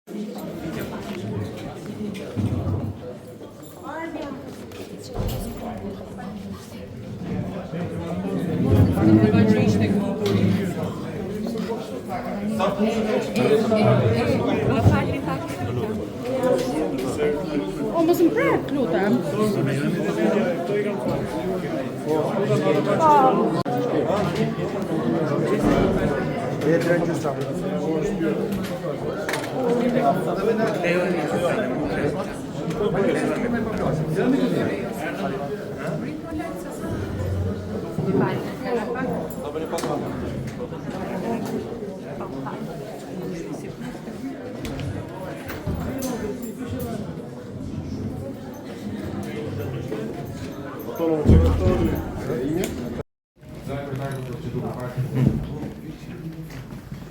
O, mos më prek, lutem.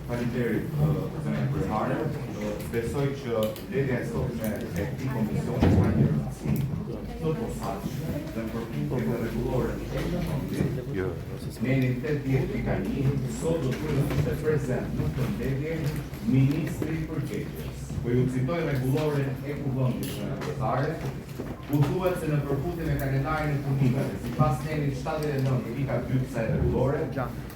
Faleminderit zonën kryetare. Besoj që ledja e sotme e këtij komisioni ka një rëndësi të posaçme dhe në përputhje me rregulloren e fundit. Në 8:10 sot do të ishte prezent në përmbledhje ministri i përgjigjes. Po ju citoj rregulloren e kuvendit zonën kryetare, ku thuhet se në përputhje me kalendarin e punimeve, sipas nenit 79.2 kësaj rregullore,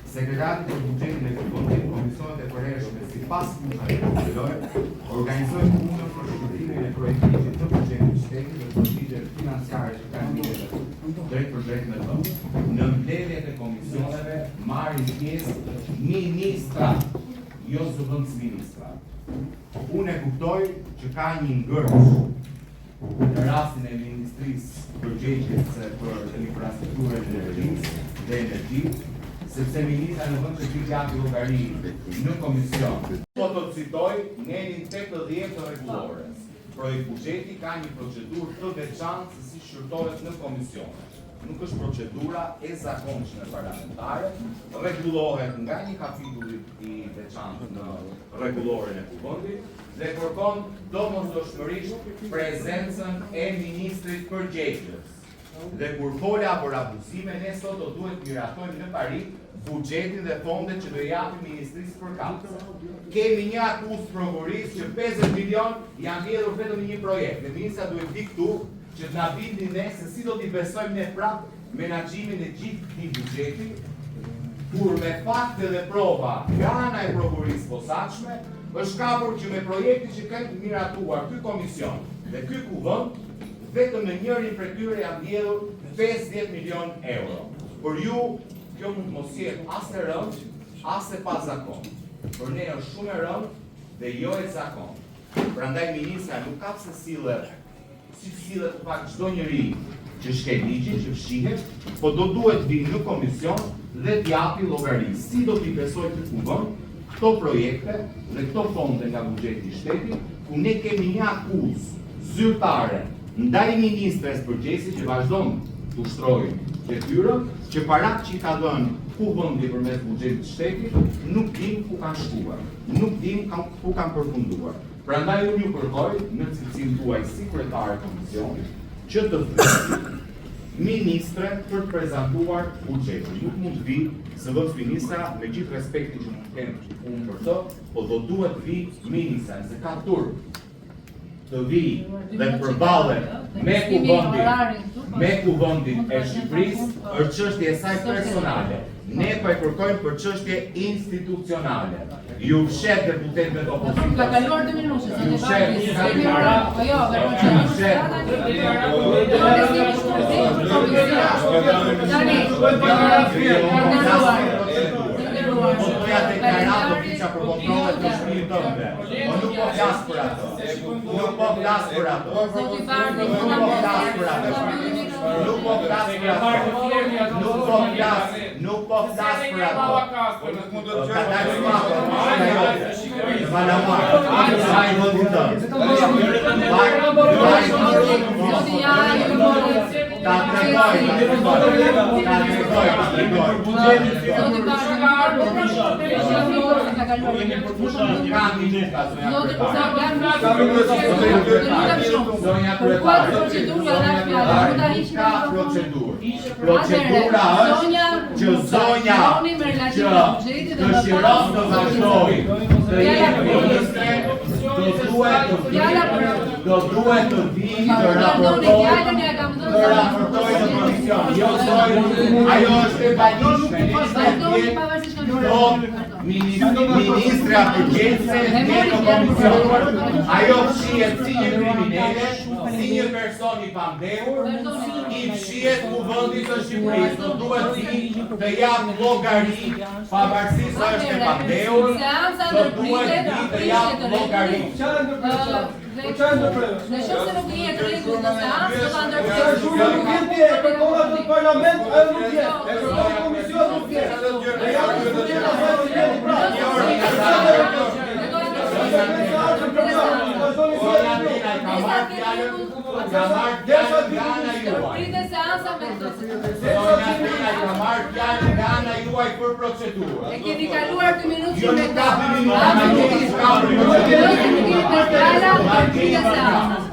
Sekretariati për buxhetin e kuvendit, komisionet e përhershme sipas punave që funksionojnë, organizojnë punën për shkëlqimin e projektit të buxhetit shtetit dhe përgjigjet financiare që kanë lidhje drejt për drejt me to. Në mbledhjet e komisioneve marrin pjesë ministrat, jo zëvendësministrat. Unë e kuptoj që ka një ngërsh në rastin e Ministrisë Përgjigjes për infrastrukturën e energjisë dhe energjisë, sepse ministra në vend të gjati llogari në komision. Po të citoj nenin 80 të rregullores. Projekt buxheti ka një procedurë të veçantë se si shqyrtohet në komisione. Nuk është procedura e zakonshme parlamentare, rregullohet nga një kapitull i veçantë në rregulloren e kuvendit dhe kërkon domosdoshmërisht prezencën e ministrit përgjegjës. Dhe kur fola për abuzime, ne sot do duhet miratojmë në pari buxhetin dhe fondet që do japi Ministrisë përkatëse. Kemi një akuzë prokurisë që 50 milion janë vjedhur vetëm në një projekt. Dhe ministra duhet di këtu që të na bindi ne se si do t'i besojmë ne prapë menaxhimin e gjithë këtij buxheti, kur me fakte dhe prova nga ana e prokurisë posaçme është kapur që me projektin që kanë miratuar ky komision dhe ky kuvend, vetëm në njërin prej tyre janë vjedhur 50 milion euro. Por ju, kjo mund të mos jetë as e rëndë, as e pa zakon. Por ne është shumë e rëndë dhe jo e zakon. Prandaj ministra nuk ka pse sillet, si sillet pak çdo njeri që shkel ligjin, që fshihet, po do duhet vinë në komision dhe t'japi llogari. Si do t'i besoj të kuvend këto projekte dhe këto fonde nga buxheti i shtetit, ku ne kemi një akuzë zyrtare ndaj ministres përgjigjesit që vazhdon të ushtrojë detyrën, që parat që i ka dhënë kuvendi përmes buxhetit të shtetit, nuk dim ku kanë shkuar, nuk dim ku kanë përfunduar. Prandaj unë ju kërkoj në cilësinë tuaj si kryetare komisionit që të thëni ministre për të prezantuar buxhetin. Nuk mund të vi zëvendësministra, me gjithë respektin që mund të kemë unë për të, po do duhet vi ministra, se ka turp të vi dhe përballet me kuvendin e Shqipërisë është çështje e saj personale. Ne po e kërkojmë për çështje institucionale. Ju fshet deputetëve të opozitës. Ka kaluar 2 minuta, sa Ju fshet. Po jo, Doja deklaratë oficia për kontrollet të shtëpisë tënde. Po nuk po flas për ato. Nuk po flas për ato. Nuk po flas për ato. Nuk po flas për ato. Nuk po flas. Nuk po flas për ato. Ka dalë mapa. Ai mund të Procedura është që zonja që dëshiron të vazhdojë të jetë ministre do duhet të vi të raportoj në komision. Jo, ajo është e pajishme, ministra përgjithse në komision. Ajo fshihet si një kriminale, si një person i pambehur, i fshihet kuvendit të Shqipërisë. Do duhet të jap llogari, pavarësisht se është e pambehur, do duhet të jap llogari. Në shumë se nuk jetë rregull në seancë, do ta ndërpjesë. Nuk jetë e përkolla të parlament, ajo nuk jetë. E përkolla komision nuk jetë. E janë të gjitha fajtë të jetë pra. Prite seansa me këto. Ka marrë fjalën nga ana juaj për procedurë. E keni kaluar 2 minutë Jo, nuk ka 2 minutë,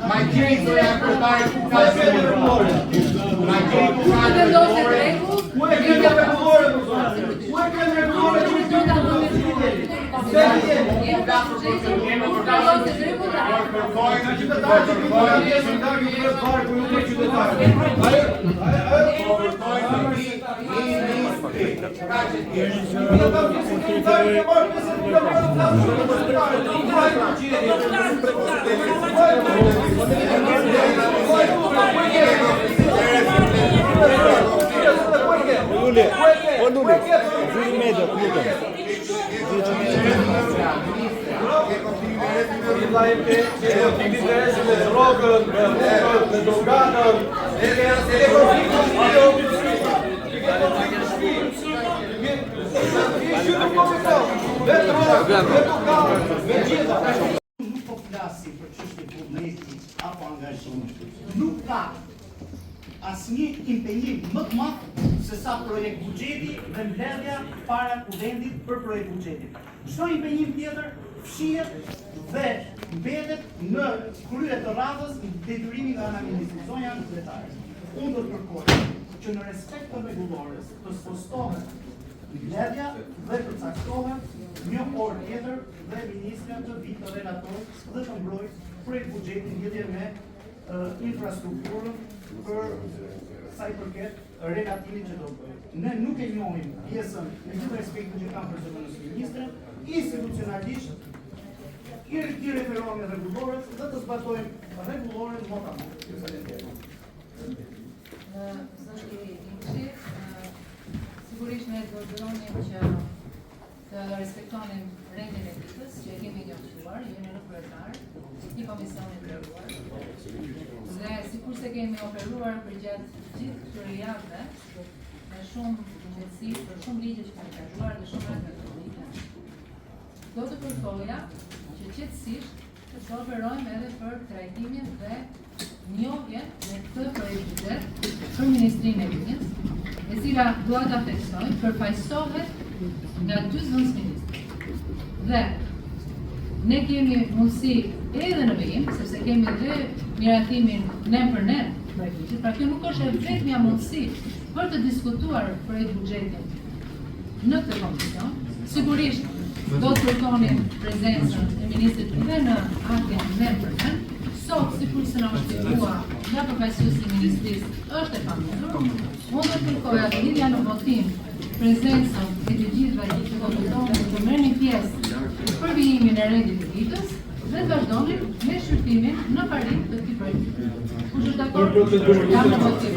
ma gjeni të janë përtare ku ka se më rëmore. Ma gjeni ku ka se më rëmore. Ku e kënë regulore, ku e kënë regulore që të Nuk po flasim për çështje vullneti apo angazhimi. Nuk ka asnjë impenjim më të madh se sa projekt buxheti dhe mbledhja para kuvendit për projekt buxheti. Çdo impenjim tjetër fshihet dhe mbetet në krye të radhës detyrimi nga ana ministrit. Zonja kryetare, unë do të kërkoj që në respekt të rregullores të spostohet mbledhja dhe përcaktohet një orë tjetër dhe ministra të vi të relator dhe të mbrojë projekt buxheti në lidhje me infrastrukturën për sa i përket relatimin që do bëjë. Ne nuk e njohim pjesën me gjithë respektin që kam për zëvendës ministre, institucionalisht i referohemi rregullores dhe të zbatojmë rregulloren mota më. Sigurisht ne do dëronim që të respektonim rendin e ditës që e kemi njoftuar, jeni në kryetar, i komisionit kryetar. Dhe sikurse kemi operuar përgjatë gjithë këtyre javëve, me shumë qetësi, për shumë ligje që kemi kaluar dhe shumë rregulime. Do të kërkoja që qetësisht të operojmë edhe për trajtimin dhe njohjen me këtë projekt buxhet për Ministrinë e Linjës, e cila dua ta theksoj, përfaqësohet nga 2 zëvendësministra. Dhe ne kemi mundësi edhe në vijim, sepse kemi dhe miratimin ne për ne projektit, pra kjo nuk është e vetmja mundësi për të diskutuar projekt buxhetin në këtë komision. Sigurisht do të kërkonim prezencën e ministrit dhe në aktin ne për ne. Sot, sikurse na është shpjeguar nga përfaqësuesi i ministrisë, është e pamundur. Unë do të kërkoja në lidhje në votim prezencën e të gjithëve që do të merrnin pjesë për vijimin e rendit të ditës dhe të vazhdonim me shqyrtimin në parim të këtij projekti. Kush është dakord? Jam në votim.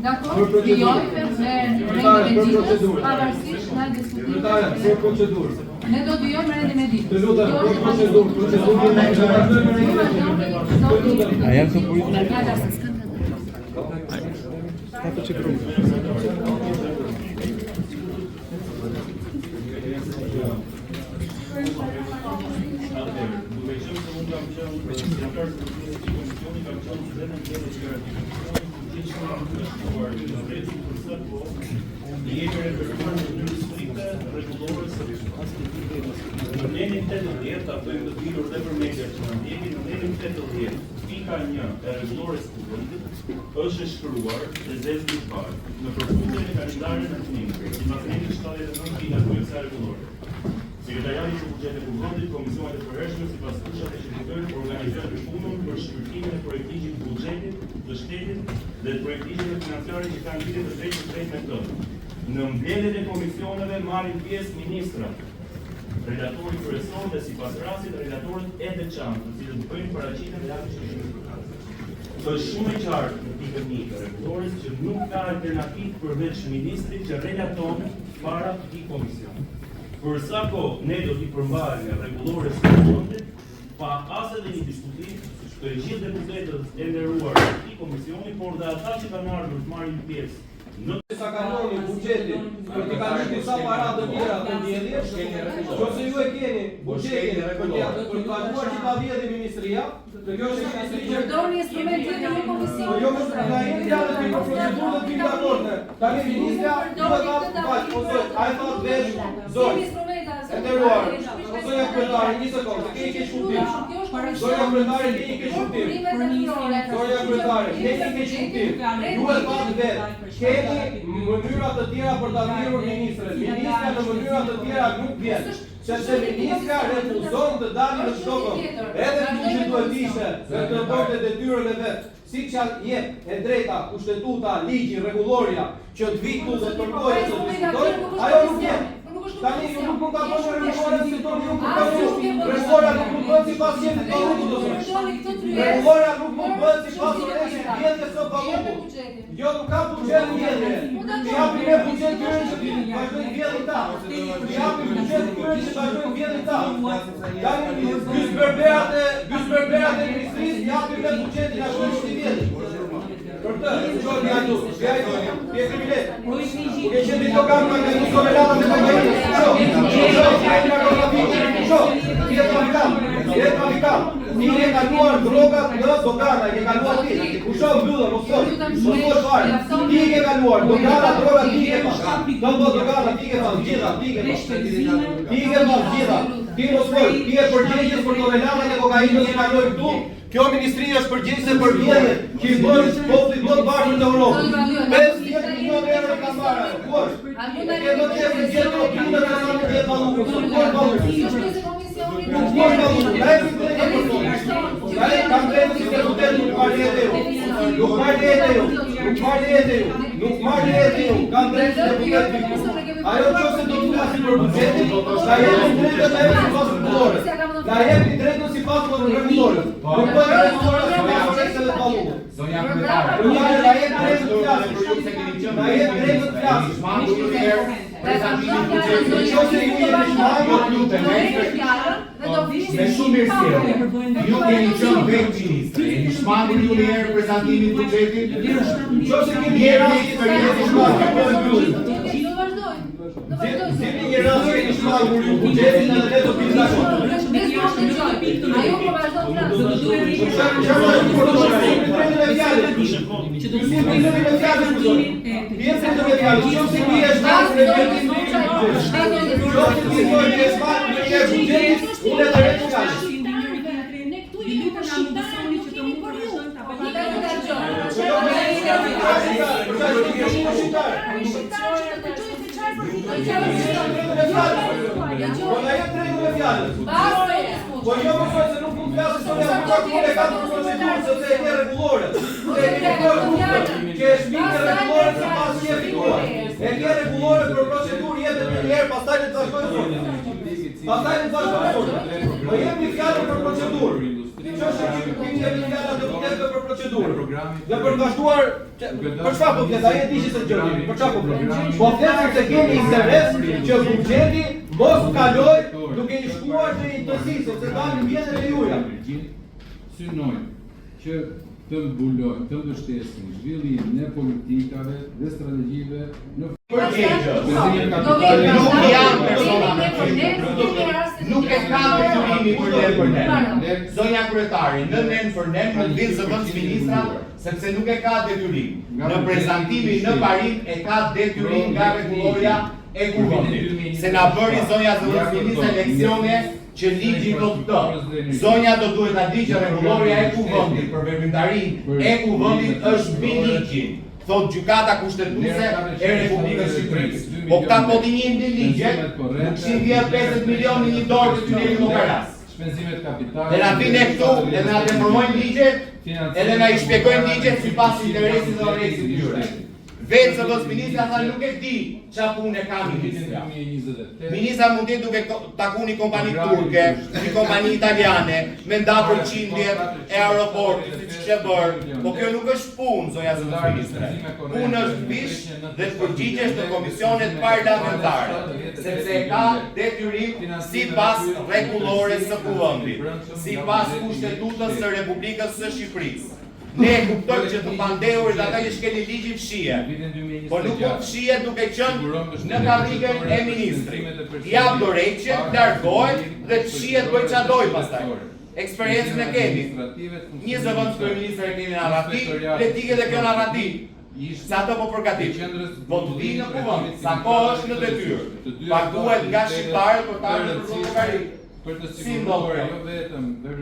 Dakord? Vijojmë me rendin e ditës pavarësisht nga diskutimit. Për procedurë. Ne do të vijojmë rendin e ditës. Të lutem, për procedurë. A janë të politika? Nenin 80, ta bëjmë të dilur dhe për media që në ndjekin, nenin 80, pika 1 e rregullores të vendit është e shkruar dhe zezë një parë në përfundjen e kalendarit në fëmijë, që ma thënë 79 pika kryesore rregullore. Si Sekretariati i Buxhetit të Kuvendit, komisionet e përhershme sipas fushave që kuvendit organizojnë punën për shpërtimin e projektigit të buxhetit të shtetit dhe të projektigjive financiare që kanë lidhje të drejtë me të. Në mbledhjet e komisioneve marrin pjesë ministrat, relatori kryesor dhe sipas rastit relatorët e veçantë, të cilët bëjnë paraqitjen e akteve. Është shumë e qartë në pikën 1 të rregullores që nuk ka alternativë përveç ministrit që relaton para këtij komisioni. Për sa kohë ne do t'i përmbajmë rregullores së fundit, pa as edhe një diskutim të gjithë deputetët e nderuar të këtij komisioni, por dhe ata që kanë ardhur të marrin pjesë në sa kanoni buxhetin, për t'i kanë disa para të tjera të vjedhje, nëse ju e keni buxhetin për të kaluar që ta vjedhë ministria, kjo është ministri që Përdorni instrumentin e komisionit. jo mos na jeni dalë në procedurë të tim dakord. Tani ministra duhet ta fal, ose ai thot vesh zonë. E nderuar, zoja kryetare, një sekondë, keni keq kuptim. Zoja kryetare, keni keq kuptim. Zoja kryetare, keni keq kuptim. Duhet ta vetë. Keni mënyra të tjera për ta vjedhur ministrin. Ministra në mënyra të tjera nuk vjen. Sepse ministra refuzon të dalë në Shkodër. Edhe që duhet ishte të bërë detyrën e vet. Siç jep e drejta kushtetuta, ligji, rregulloria që të vijë këtu dhe të kërkojë të diskutojë, ajo nuk vjen. Tani ju nuk mund ta bëni rregulloria si do ju kuptoni. Rregulloria nuk mund bëhet sipas jetit të valutës. Rregulloria nuk mund bëhet sipas vjedhjes së valutës. Jo nuk ka buxhet vjedhje. Ti japi ne buxhet këtyre që vazhdojnë vjedhjen ta. Ti japi buxhet këtyre që vazhdojnë vjedhjen ta. Tani gjysmërbërat e ministrisë japin me buxhetin ashtu si vjedhin. Për të, çojmë ato, pjesë bilet. Ke qenë të kam në sovelata me kombajin. Ti e kaluar drogat në dogana, e kaluar ti. Usho mbyllë, mos fare. Ti e kaluar dogana, drogat ti e pas. Këto dogana ti e pas gjitha, ti e pas gjitha. Ti mos fol, ti e përgjegjës për toneladat e kokainës që kalojnë këtu. Kjo ministri është përgjegjëse për vjedhjet që i bën popullit më të bashkët të Evropës. 50 milionë euro ka marrë. Kush? Ke më të vjedhjet të punë të sa më vjet valutën. Nuk ka valutën. Ai kam dhënë si deputet nuk marrë edhe. Nuk marrë edhe. Kam dhënë si deputet. Ajo çose do të flasim për buxhetin, ta jemi drejtë të ajo sipas rregullores. Ta jemi drejtë sipas rregullores. Nuk po të rregullores me aferë të valutës. Zonja kryetare, Ta jemi drejtë të flasim. Ta jemi drejtë të flasim. shmangu të njerë, prezantimin të buxhetit. Nëse ju jeni shmangur, Me shumë mirësirë, ju keni qenë vetë ministri, jeni shmangur ju njerë prezantimin të buxhetit. nëse keni një rast eksperiencë shmangur, po e mbyllim. Zini një rast keni shmangur ju buxhetin edhe ne do të bindashim. Po jo më thoj se nuk mund të flasë sonja për kakule ka të procedurë, sepse e ke rregullore. Se e ke rregullore, që e shmike rregullore se pas që e fituar. E ke rregullore për procedurë, jepet një njerë, pastaj në të vazhdojnë formë. Po jep një fjallë për procedurë. Që është që kemi jep një fjallë deputetëve për procedurë. Dhe për të vazhduar, për çfarë po flet, ai e di që se gjërë, për çfarë po flet. Po flesim se kemi interes që buxheti mos kaloj duke i shkuar në intësi, sepse dalin vjetën e juja. Synojnë që të mbulojnë, të mbështesin zhvillimin e politikave dhe strategjive në Nuk e ka detyrimi për ne. Zonja kryetare, në nen për ne nuk vjen zëvendës ministra, sepse nuk e ka detyrim. Në prezantimin në parim e ka detyrim nga rregulloria e kuvendit. Se na bëri zonja zëvendës ministra leksione që ligji do të. Zonja do duhet ta di që rregulloria e kuvendit për veprimtarinë e kuvendit është mbi ligjin. thot gjykata kushtetuese e Republikës Shqipërisë. Po këta po t'i njihim në ligjet, nuk kishin vjedh 50 milionë në një dorë të Tuneli Mokaras. Shpenzimet kapitale. Dhe na vinë këtu dhe na informojnë ligjet, edhe na i shpjegojnë ligjet sipas interesit dhe rrezikut të tyre. Vetë zëvendës ministra tha nuk e di ç'a punë ka ministra. Ministra mund të duke taku një kompani turke, një kompani italiane, me nda përqindjet e aeroportit, siç kishte bërë. Po kjo nuk është punë, zonja zëvendës ministre. Punë është bish dhe të përgjigjesh në komisionet parlamentare, sepse e ka detyrim sipas rregullores së kuvendit, sipas kushtetutës së Republikës së Shqipërisë. Ne e kuptojmë që të pandehurit ata që shkeni ligji fshije, po nuk po fshije duke qenë në karrikën e ministrit. Jap dorëheqje, largohet dhe fshihet bëj ç'a doj pastaj. Eksperiencën e kemi. Një zëvendës kryeministër e kemi në Arrati, le tike dhe kjo në Arrati. Sa ato po përgatit. Po të di në kuvend, sa kohë është në detyrë. Paguhet nga shqiptarët për ta ardhur në Bullgari. Për të siguruar jo vetëm